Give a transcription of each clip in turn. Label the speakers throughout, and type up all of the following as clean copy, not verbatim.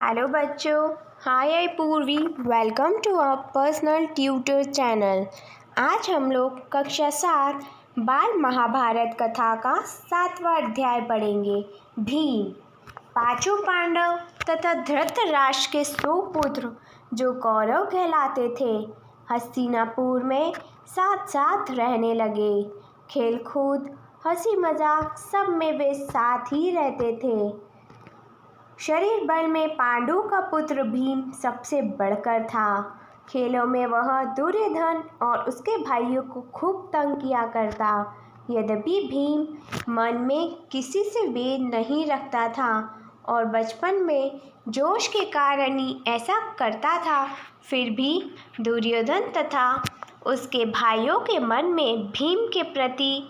Speaker 1: Hello बच्चों, hi I Purvi. Welcome to our personal tutor channel. आज हम लोग कक्षा 7 बाल महाभारत कथा का 7वां अध्याय पढ़ेंगे। भीम। पांचों पांडव तथा धृतराष्ट्र के 100 पुत्र जो कौरव कहलाते थे, हस्तिनापुर में साथ साथ रहने लगे। खेल कूद, हंसी मजाक सब में वे साथ ही रहते थे। शरीर बल में पांडु का पुत्र भीम सबसे बढ़कर था। खेलों में वह दुर्योधन और उसके भाइयों को खूब तंग किया करता। यद्यपि भीम मन में किसी से भेद नहीं रखता था और बचपन में जोश के कारण ही ऐसा करता था, फिर भी दुर्योधन तथा उसके भाइयों के मन में भीम के प्रति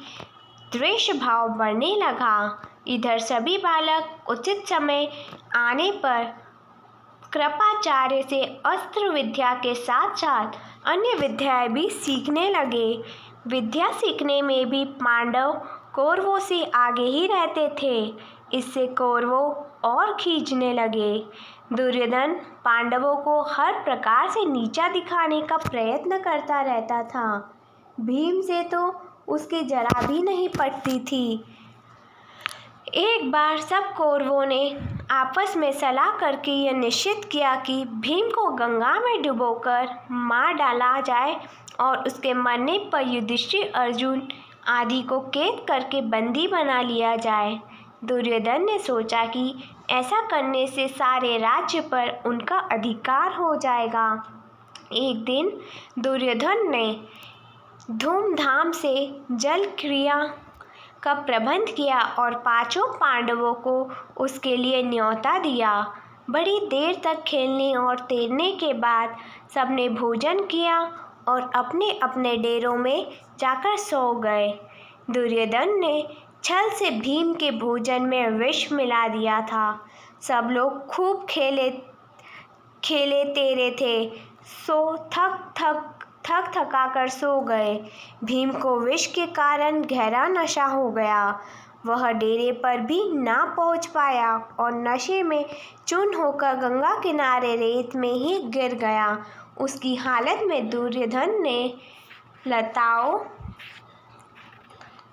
Speaker 1: द्वेष भाव बढ़ने लगा। इधर सभी बालक उचित समय आने पर कृपाचार्य से अस्त्र विद्या के साथ साथ अन्य विद्याएं भी सीखने लगे। विद्या सीखने में भी पांडव कौरवों से आगे ही रहते थे। इससे कौरवों और खींचने लगे। दुर्योधन पांडवों को हर प्रकार से नीचा दिखाने का प्रयत्न करता रहता था। भीम से तो उसकी जरा भी नहीं पटती थी। एक बार सब कौरवों ने आपस में सलाह करके यह निश्चित किया कि भीम को गंगा में डुबोकर मार डाला जाए और उसके मरने पर युधिष्ठिर, अर्जुन आदि को कैद करके बंदी बना लिया जाए। दुर्योधन ने सोचा कि ऐसा करने से सारे राज्य पर उनका अधिकार हो जाएगा। एक दिन दुर्योधन ने धूमधाम से जल क्रिया का प्रबंध किया और पांचों पांडवों को उसके लिए न्योता दिया। बड़ी देर तक खेलने और तैरने के बाद सबने भोजन किया और अपने अपने डेरों में जाकर सो गए। दुर्योधन ने छल से भीम के भोजन में विष मिला दिया था। सब लोग खूब खेले तेरे थे, सो थक थका कर सो गए। भीम को विष के कारण गहरा नशा हो गया। वह डेरे पर भी ना पहुंच पाया और नशे में चूर्ण होकर गंगा किनारे रेत में ही गिर गया। उसकी हालत में दुर्योधन ने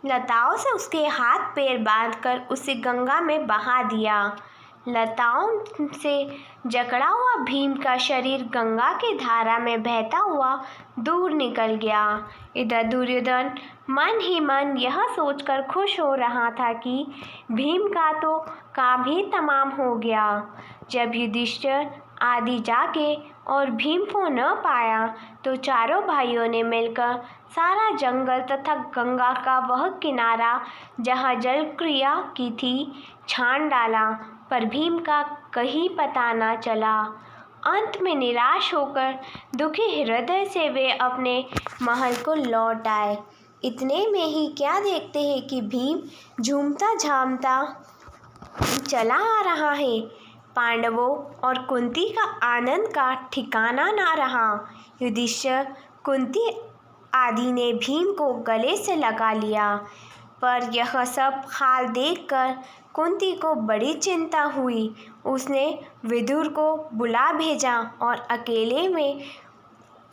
Speaker 1: लताओं से उसके हाथ पैर बांधकर उसे गंगा में बहा दिया। लताओं से जकड़ा हुआ भीम का शरीर गंगा की धारा में बहता हुआ दूर निकल गया। इधर दुर्योधन मन ही मन यह सोचकर खुश हो रहा था कि भीम का तो काम ही तमाम हो गया। जब युधिष्ठिर आदि जागे और भीम को न पाया तो चारों भाइयों ने मिलकर सारा जंगल तथा गंगा का वह किनारा जहाँ जल क्रिया की थी छान डाला, पर भीम का कहीं पता न चला। अंत में निराश होकर दुखी हृदय से वे अपने महल को लौट आए। इतने में ही क्या देखते हैं कि भीम झूमता झामता चला आ रहा है। पांडवों और कुंती का आनंद का ठिकाना ना रहा। युधिष्ठिर, कुंती आदि ने भीम को गले से लगा लिया, पर यह सब हाल देखकर कुंती को बड़ी चिंता हुई। उसने विदुर को बुला भेजा और अकेले में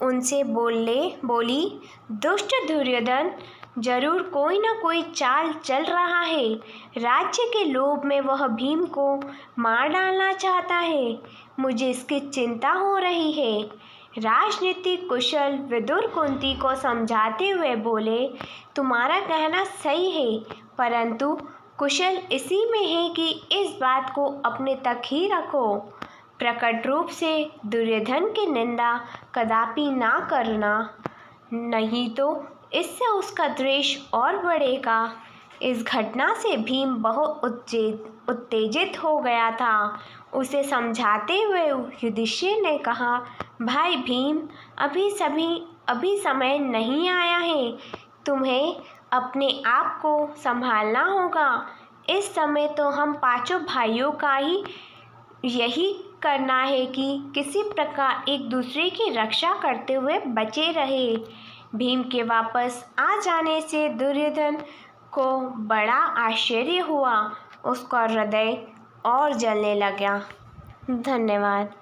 Speaker 1: उनसे बोली, दुष्ट दुर्योधन जरूर कोई न कोई चाल चल रहा है। राज्य के लोभ में वह भीम को मार डालना चाहता है। मुझे इसकी चिंता हो रही है। राजनीतिक कुशल विदुर कुंती को समझाते हुए बोले, तुम्हारा कहना सही है, परंतु कुशल इसी में है कि इस बात को अपने तक ही रखो। प्रकट रूप से दुर्योधन की निंदा कदापि ना करना, नहीं तो इससे उसका द्वेष और बढ़ेगा। इस घटना से भीम बहुत उत्तेजित हो गया था। उसे समझाते हुए युधिष्ठिर ने कहा, भाई भीम, अभी समय नहीं आया है। तुम्हें अपने आप को संभालना होगा। इस समय तो हम पांचों भाइयों का ही यही करना है कि किसी प्रकार एक दूसरे की रक्षा करते हुए बचे रहे। भीम के वापस आ जाने से दुर्योधन को बड़ा आश्चर्य हुआ। उसका हृदय और जलने लगा। धन्यवाद।